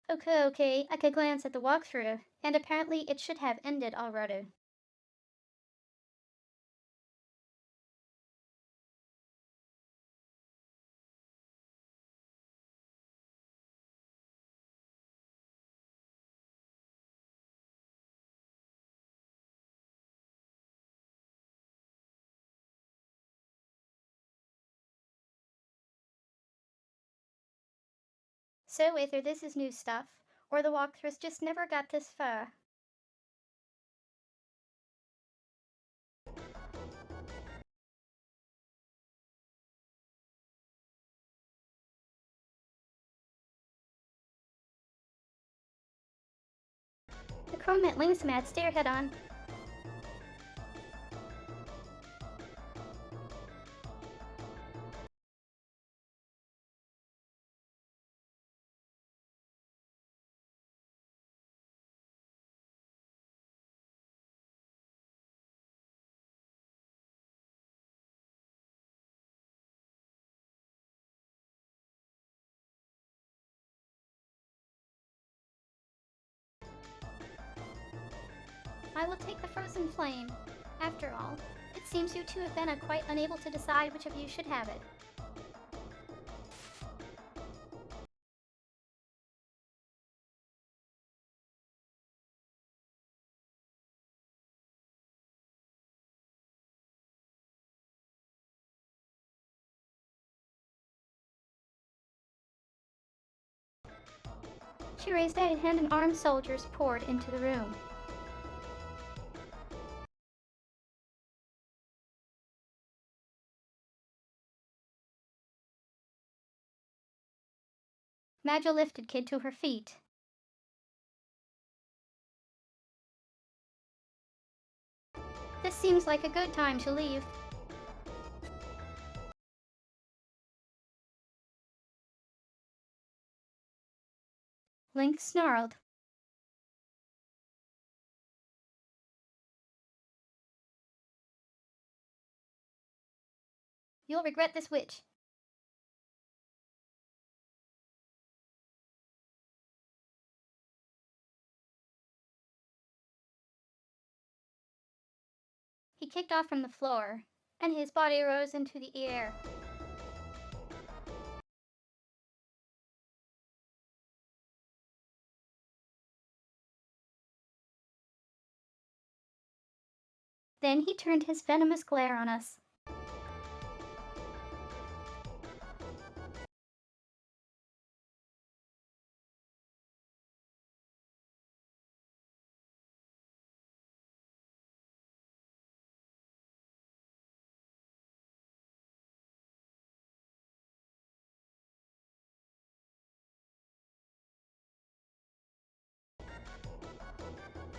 Okay, I could glance at the walkthrough, and apparently it should have ended already. So either this is new stuff, or the walkthroughs just never got this far. The Chromate links mad stare head on. I will take the frozen flame. After all, it seems you two have been quite unable to decide which of you should have it. She raised a hand and armed soldiers poured into the room. Madge lifted Kid to her feet. This seems like a good time to leave. Link snarled. You'll regret this witch. He kicked off from the floor, and his body rose into the air. Then he turned his venomous glare on us.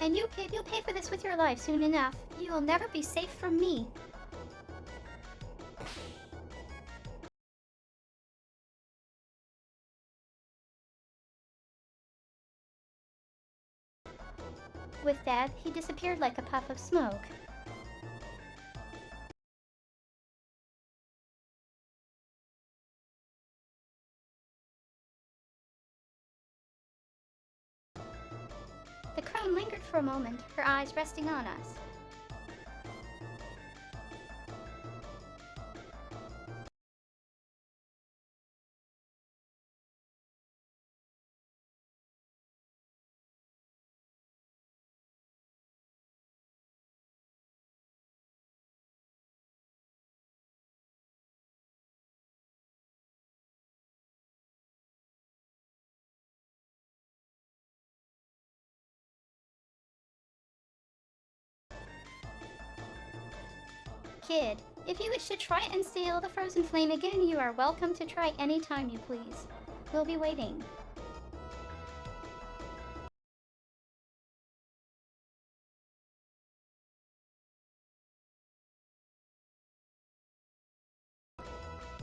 And you, kid, you'll pay for this with your life soon enough. You will never be safe from me. With that, he disappeared like a puff of smoke. The crone lingered for a moment, her eyes resting on us. Kid, if you wish to try and steal the frozen flame again, you are welcome to try any time you please. We'll be waiting.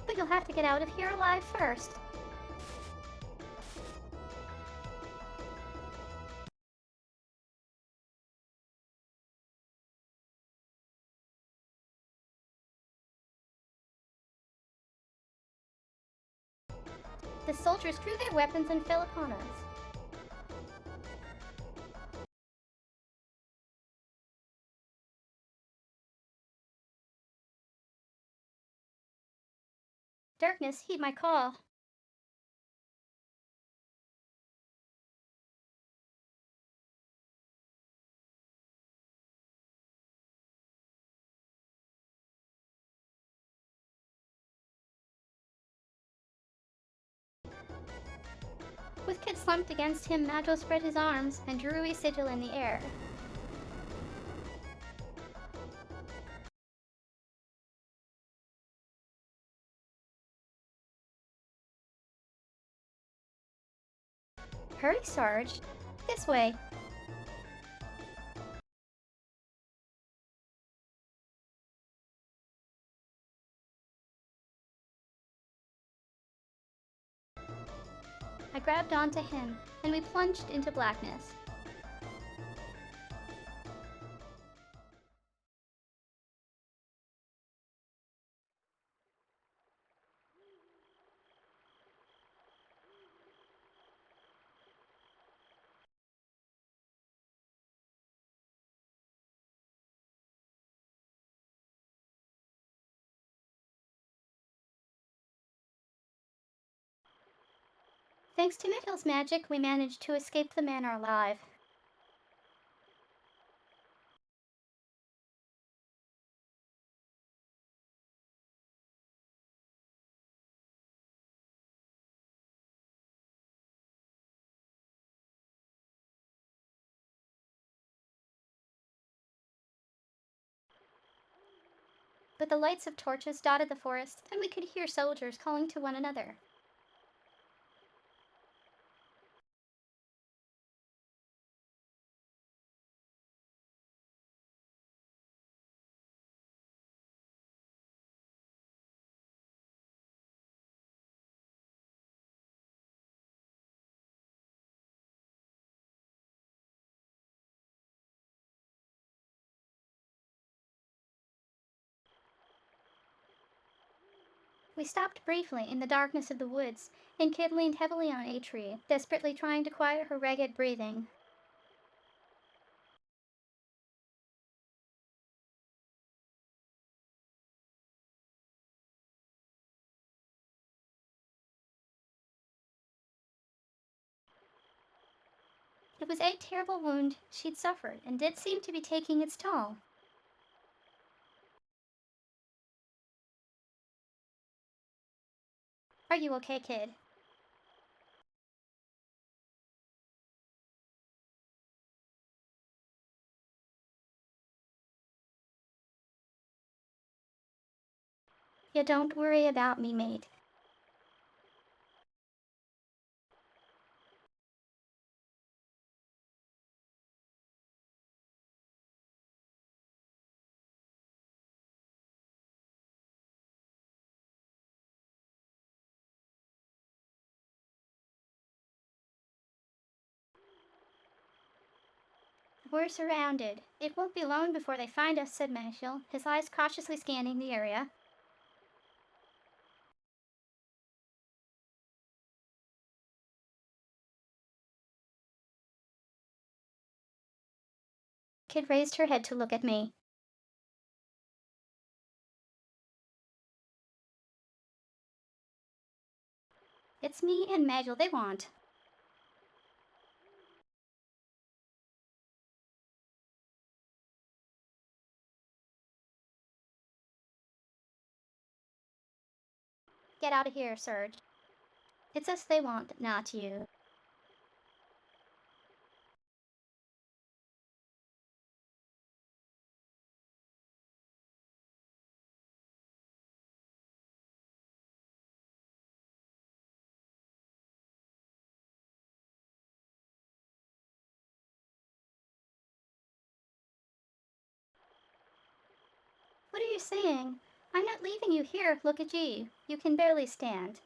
But you'll have to get out of here alive first. The soldiers drew their weapons and fell upon us. Darkness, heed my call. With Kid slumped against him, Magil spread his arms and drew a sigil in the air. Hurry, Sarge. This way. I grabbed onto him, and we plunged into blackness. Thanks to Midhill's magic, we managed to escape the manor alive. But the lights of torches dotted the forest, and we could hear soldiers calling to one another. We stopped briefly in the darkness of the woods, and Kid leaned heavily on a tree, desperately trying to quiet her ragged breathing. It was a terrible wound she'd suffered, and did seem to be taking its toll. Are you okay, Kid? Yeah, don't worry about me, mate. We're surrounded. It won't be long before they find us, said Magil, his eyes cautiously scanning the area. Kid raised her head to look at me. It's me and Magil they want. Get out of here, Surge. It's us they want, not you. What are you saying? I'm not leaving you here, look at you. You can barely stand.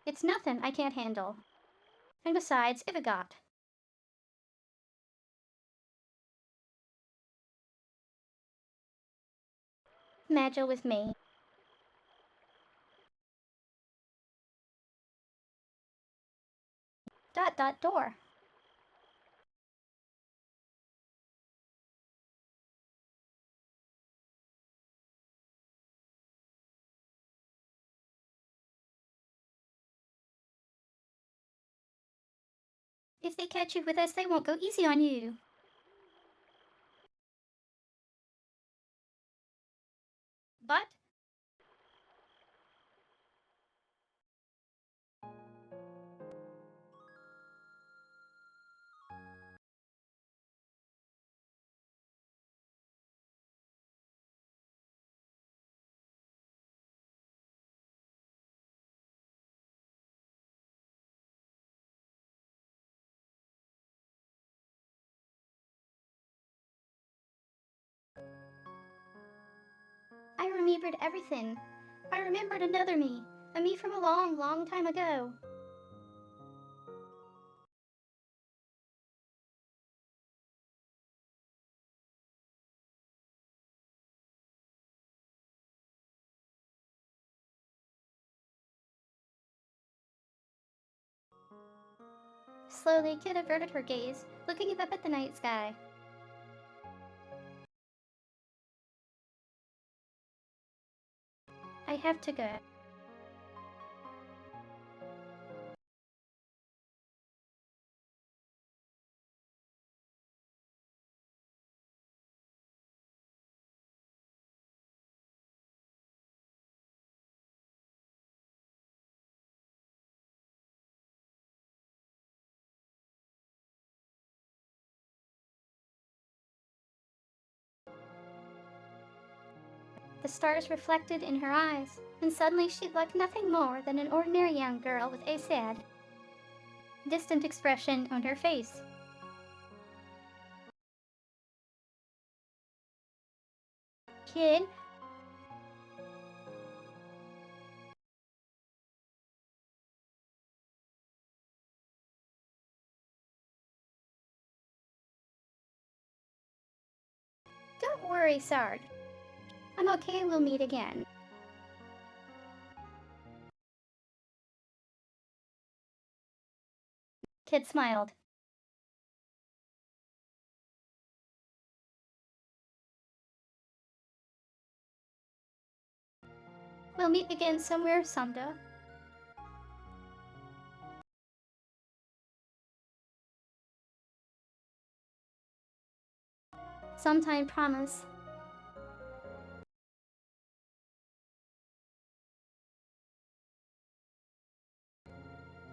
It's nothing I can't handle. And besides, Ivigot. Magil with me. Door. If they catch you with us, they won't go easy on you. But I remembered everything. I remembered another me, a me from a long, long time ago. Slowly, Kit averted her gaze, looking up at the night sky. I have to go. The stars reflected in her eyes, and suddenly she looked nothing more than an ordinary young girl with a sad, distant expression on her face. Kid, don't worry, Sard. I'm okay, we'll meet again. Kid smiled. We'll meet again somewhere, Samda. Sometime, promise.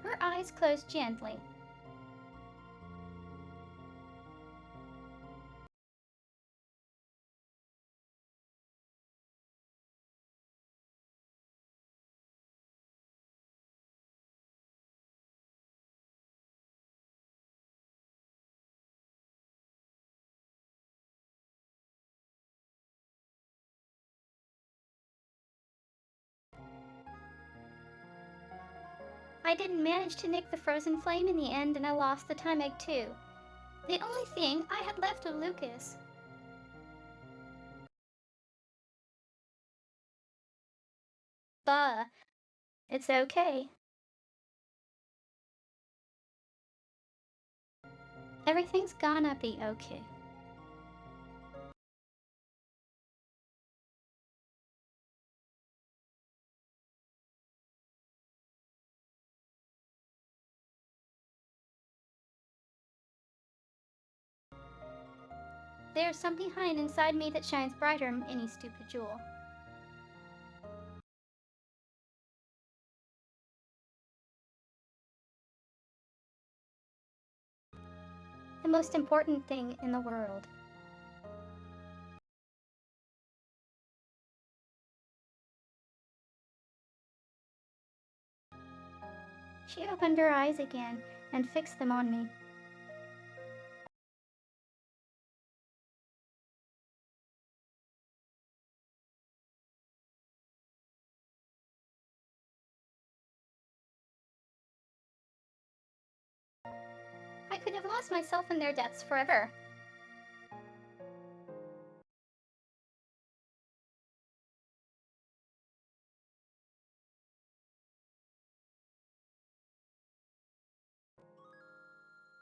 Her eyes closed gently. I didn't manage to nick the frozen flame in the end, and I lost the time egg too. The only thing I had left of Lucas. Buh. It's okay. Everything's gonna be okay. There's something behind inside me that shines brighter than any stupid jewel. The most important thing in the world. She opened her eyes again and fixed them on me. I could have lost myself in their depths forever.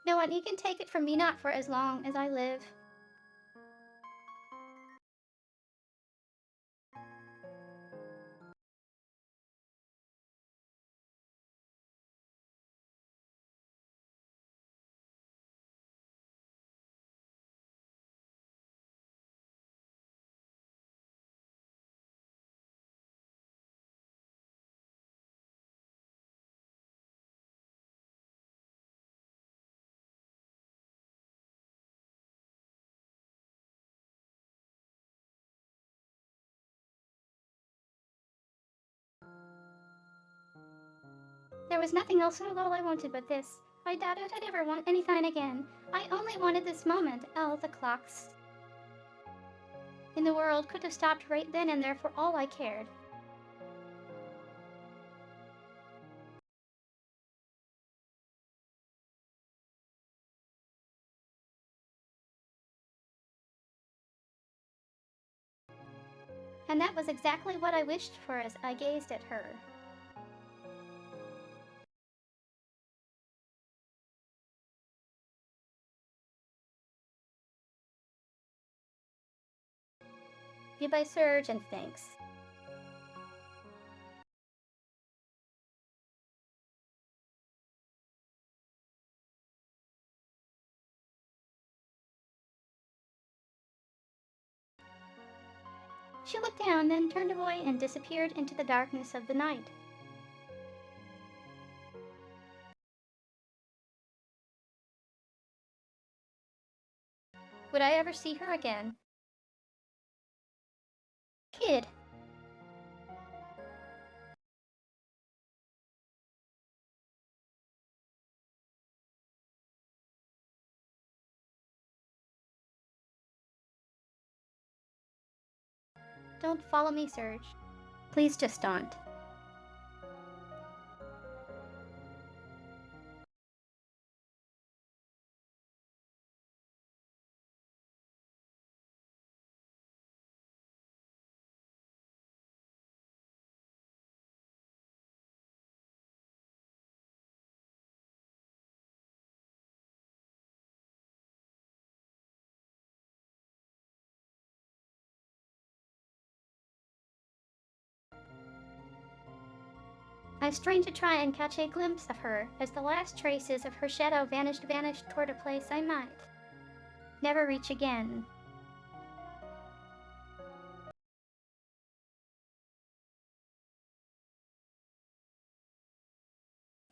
No one you can take it from me not for as long as I live. There was nothing else at all I wanted but this. I doubted I'd ever want anything again. I only wanted this moment. Oh, the clocks in the world could have stopped right then and there for all I cared. And that was exactly what I wished for as I gazed at her. Goodbye, Surge, and thanks. She looked down, then turned away and disappeared into the darkness of the night. Would I ever see her again? Kid, don't follow me, Surge. Please just don't. I strained to try and catch a glimpse of her as the last traces of her shadow vanished toward a place I might never reach again.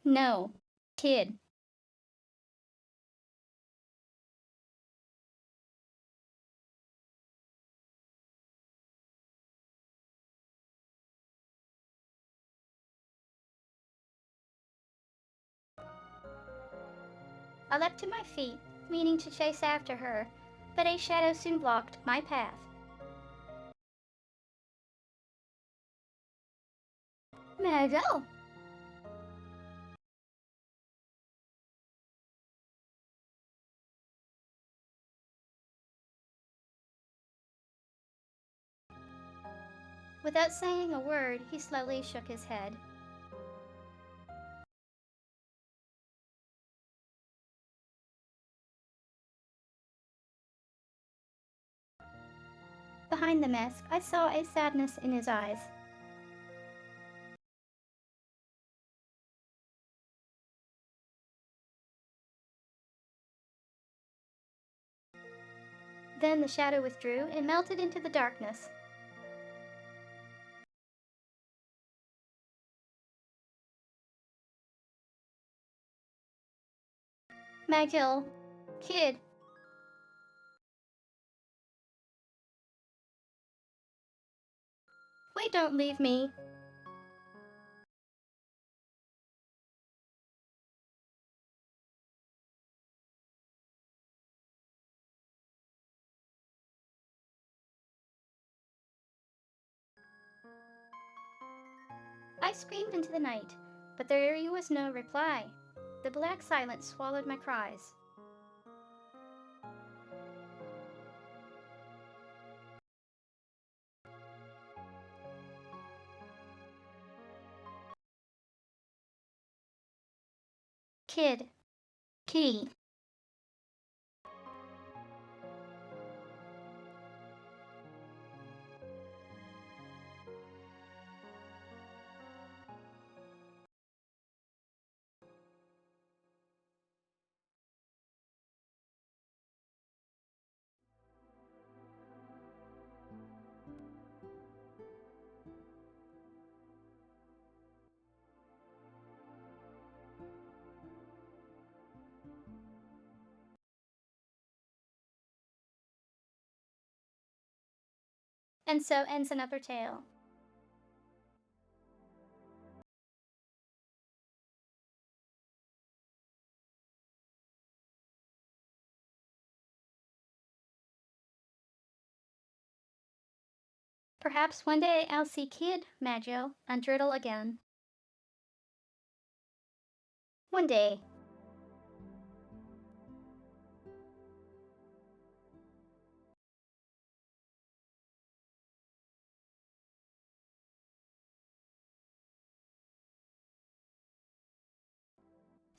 No, kid. I leapt to my feet, meaning to chase after her, but a shadow soon blocked my path. May I go? Without saying a word, he slowly shook his head. Behind the mask, I saw a sadness in his eyes. Then the shadow withdrew and melted into the darkness. Magill, kid, wait, don't leave me. I screamed into the night, but there was no reply. The black silence swallowed my cries. Kid, key. And so ends another tale. Perhaps one day I'll see Kid Maggio and Driddle again. One day.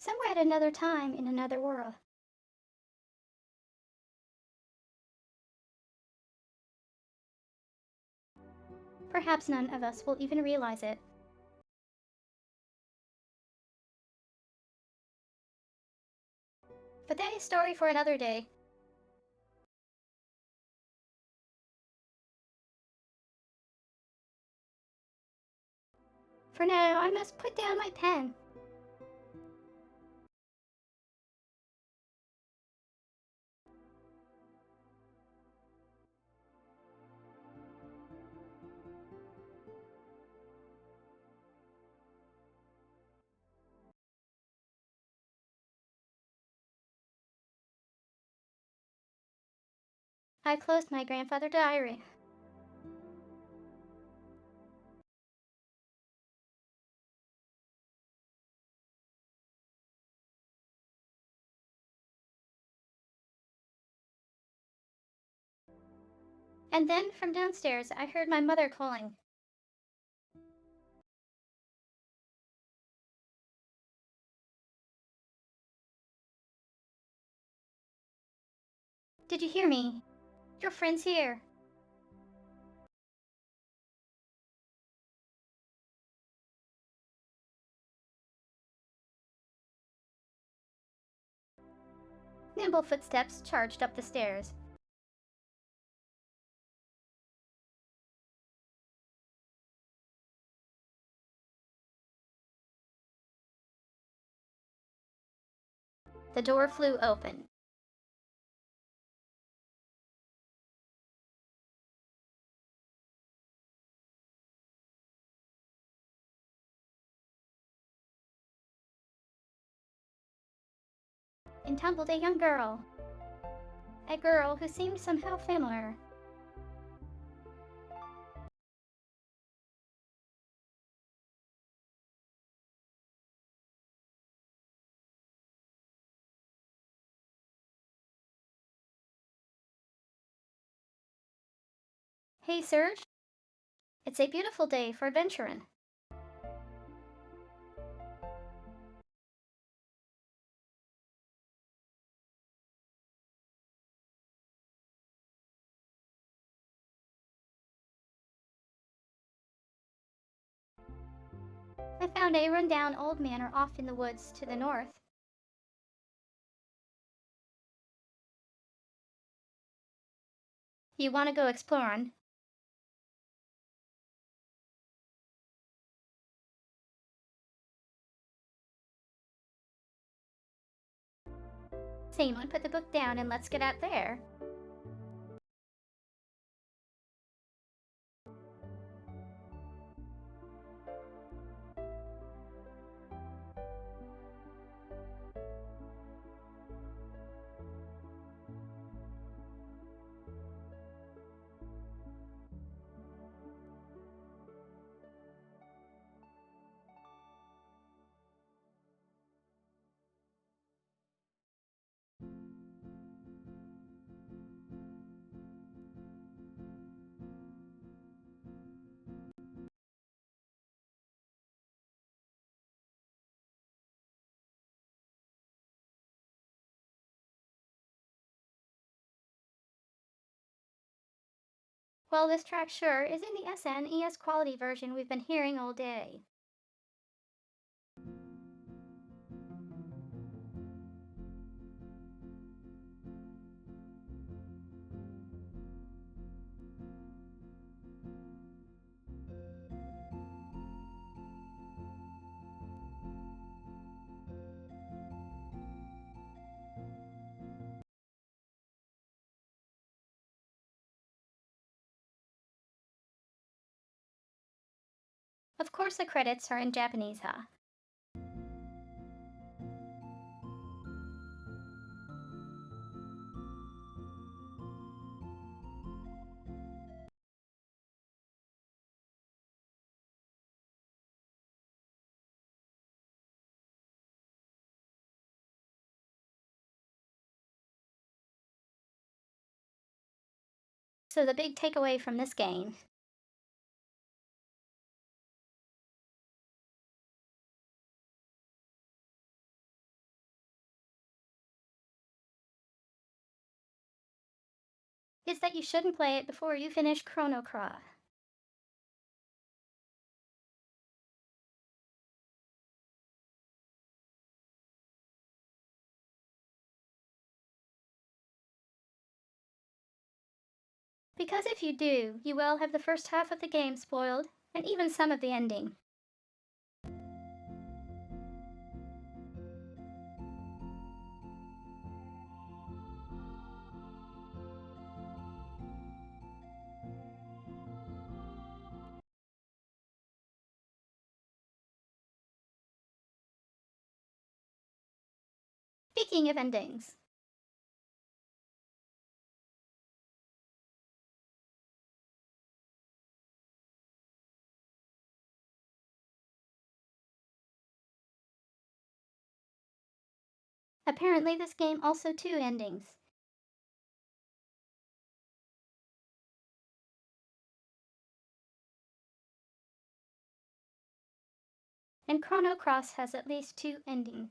Somewhere at another time in another world. Perhaps none of us will even realize it. But that is a story for another day. For now, I must put down my pen. I closed my grandfather diary. And then from downstairs, I heard my mother calling. Did you hear me? Your friend's here. Nimble footsteps charged up the stairs. The door flew open. In tumbled a young girl. A girl who seemed somehow familiar. Hey, Serge. It's a beautiful day for adventuring. I found a rundown old manor off in the woods to the north. You want to go exploring? Simon, put the book down and let's get out there. Well, this track sure is in the SNES quality version we've been hearing all day. Of course the credits are in Japanese, huh? So the big takeaway from this game is that you shouldn't play it before you finish Chrono Cross. Because if you do, you will have the first half of the game spoiled, and even some of the ending. Speaking of endings, apparently this game also two endings. And Chrono Cross has at least two endings.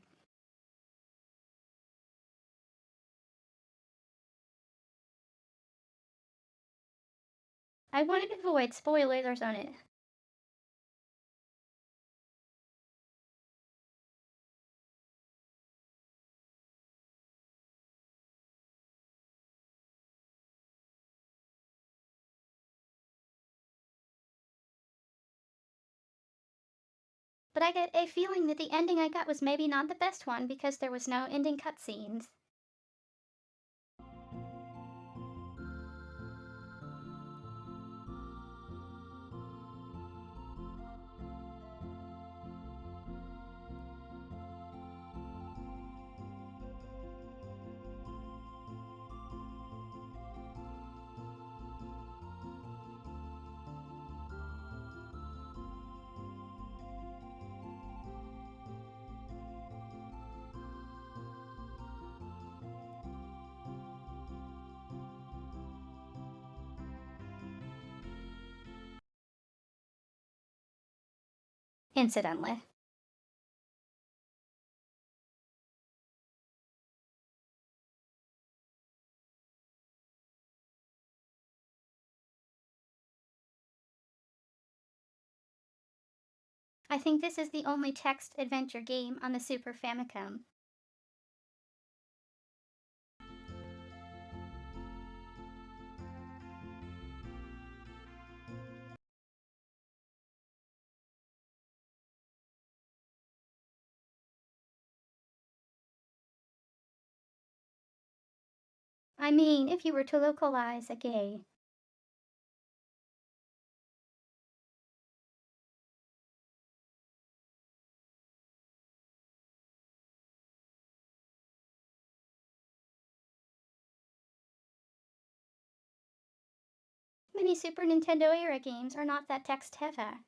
I wanted to avoid spoilers on it. But I get a feeling that the ending I got was maybe not the best one because there was no ending cutscenes. Incidentally. I think this is the only text adventure game on the Super Famicom. I mean, if you were to localize a gay. Many Super Nintendo era games are not that text heavy.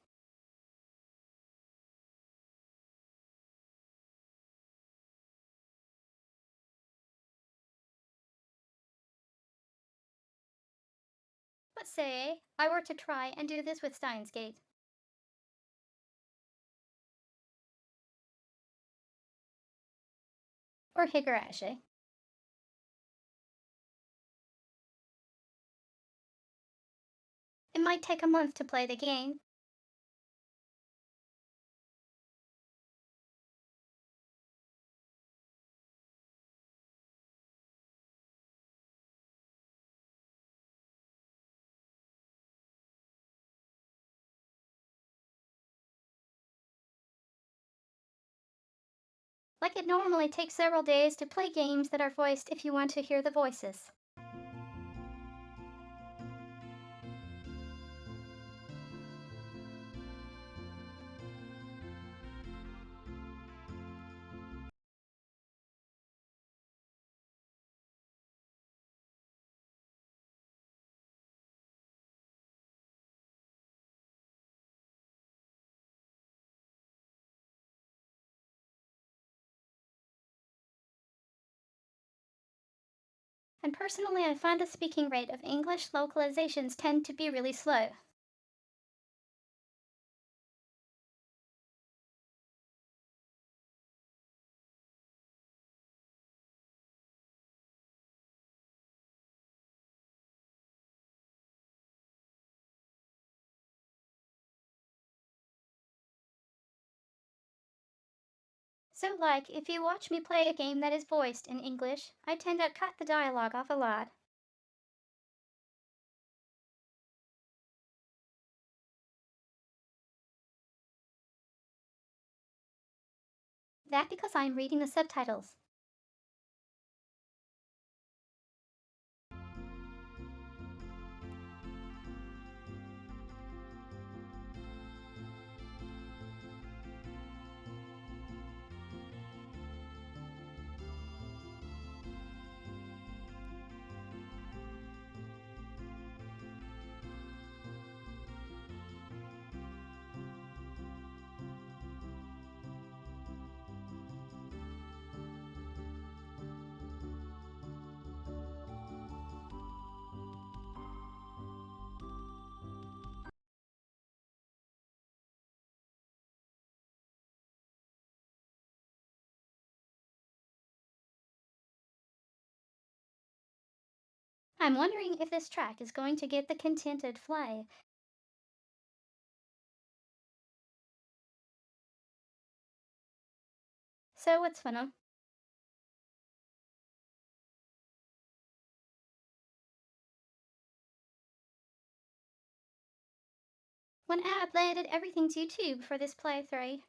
But say, I were to try and do this with Steins Gate. Or Higurashi. It might take a month to play the game. Like it normally takes several days to play games that are voiced if you want to hear the voices. And personally, I find the speaking rate of English localizations tend to be really slow. So, like, if you watch me play a game that is voiced in English, I tend to cut the dialogue off a lot. That because I'm reading the subtitles. I'm wondering if this track is going to get the contented fly. So, what's funny? When I uploaded everything to YouTube for this playthrough,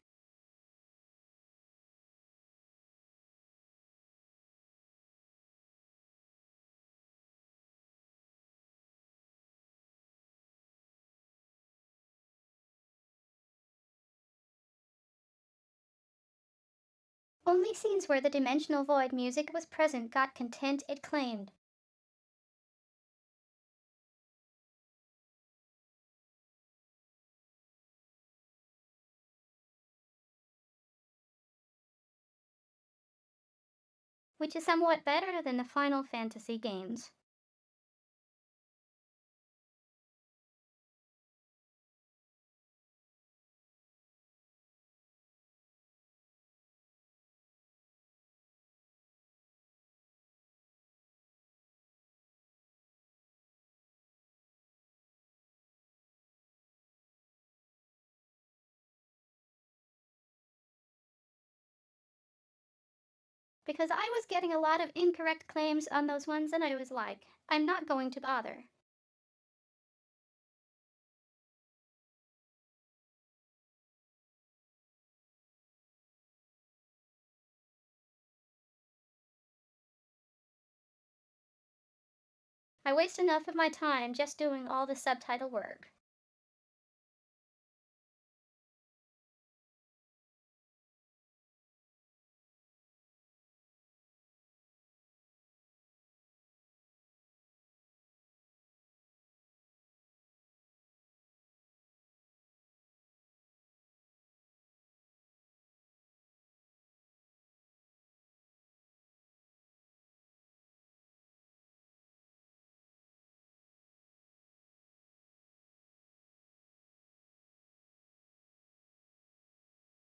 only scenes where the Dimensional Void music was present got content it claimed. Which is somewhat better than the Final Fantasy games. Because I was getting a lot of incorrect claims on those ones, and I was like, I'm not going to bother. I waste enough of my time just doing all the subtitle work.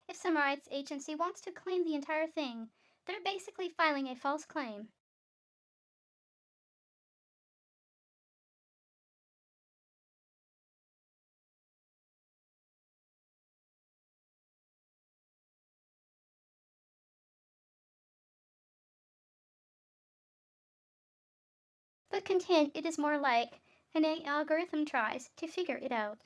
If some rights agency wants to claim the entire thing, they're basically filing a false claim. But content, it is more like an algorithm tries to figure it out.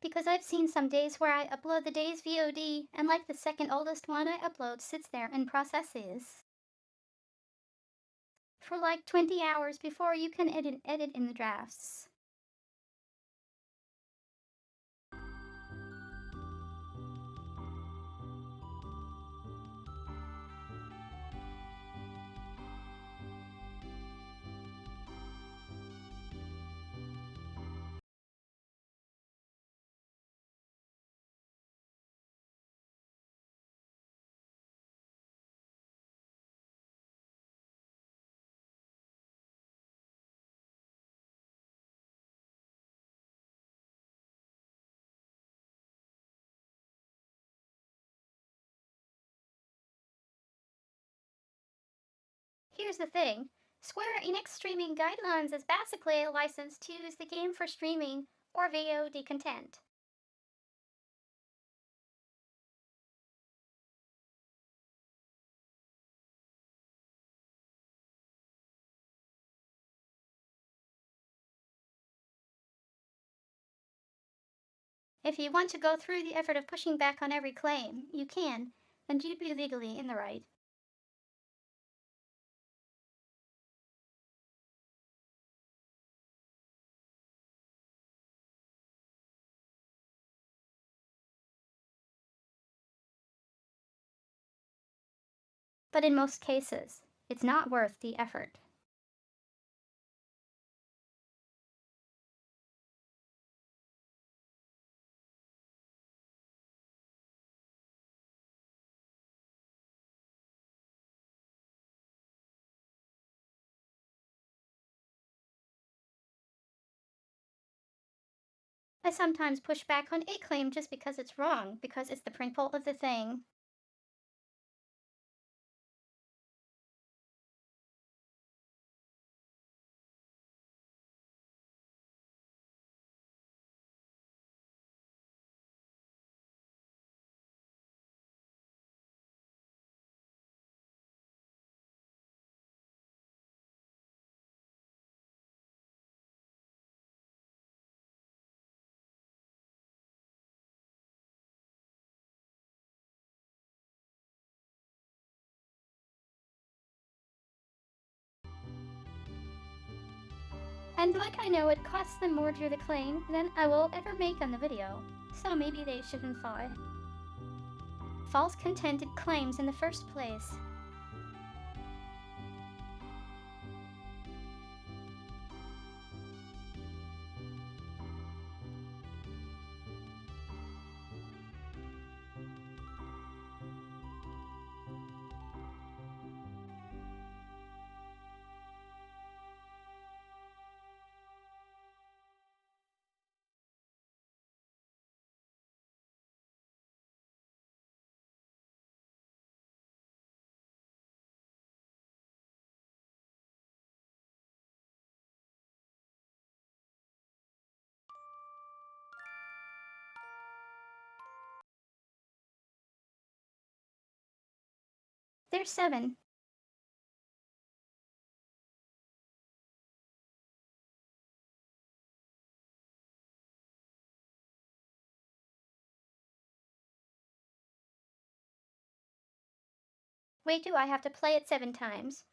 Because I've seen some days where I upload the day's VOD, and like the second oldest one I upload sits there and processes for like 20 hours before you can edit in the drafts. Here's the thing. Square Enix Streaming Guidelines is basically a license to use the game for streaming or VOD content. If you want to go through the effort of pushing back on every claim, you can, and you'd be legally in the right. But in most cases, it's not worth the effort. I sometimes push back on a claim just because it's wrong, because it's the principle of the thing. And like I know it costs them more to do the claim than I will ever make on the video, so maybe they shouldn't file false contented claims in the first place. There's 7. Wait, do I have to play it 7 times?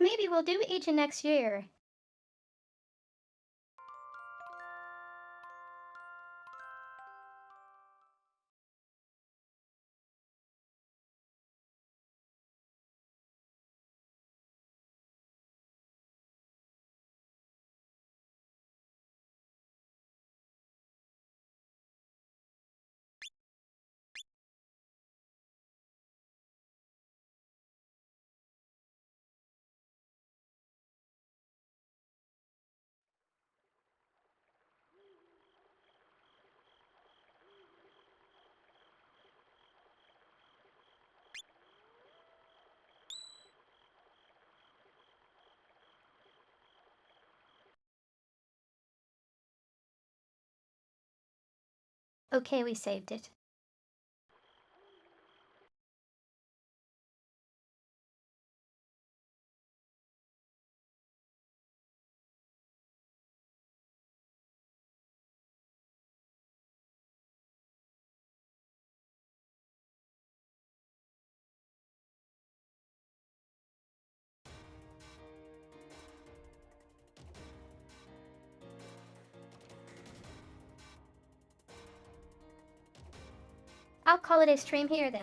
Maybe we'll do Agent next year. Okay, we saved it. I'll call it a stream here then.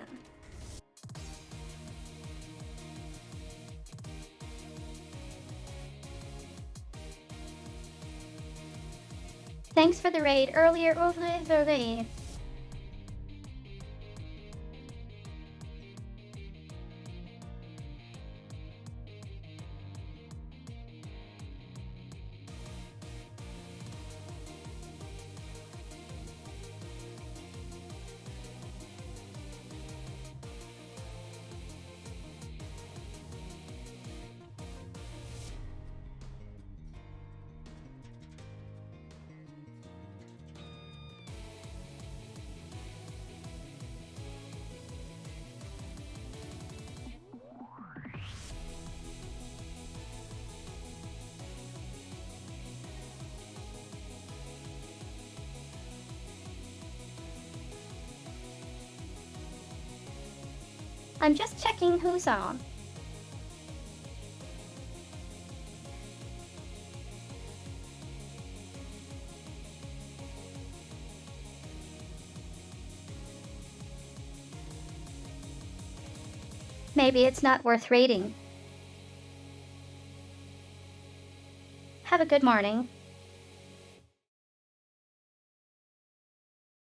Thanks for the raid earlier over the raid. I'm just checking who's on. Maybe it's not worth raiding. Have a good morning.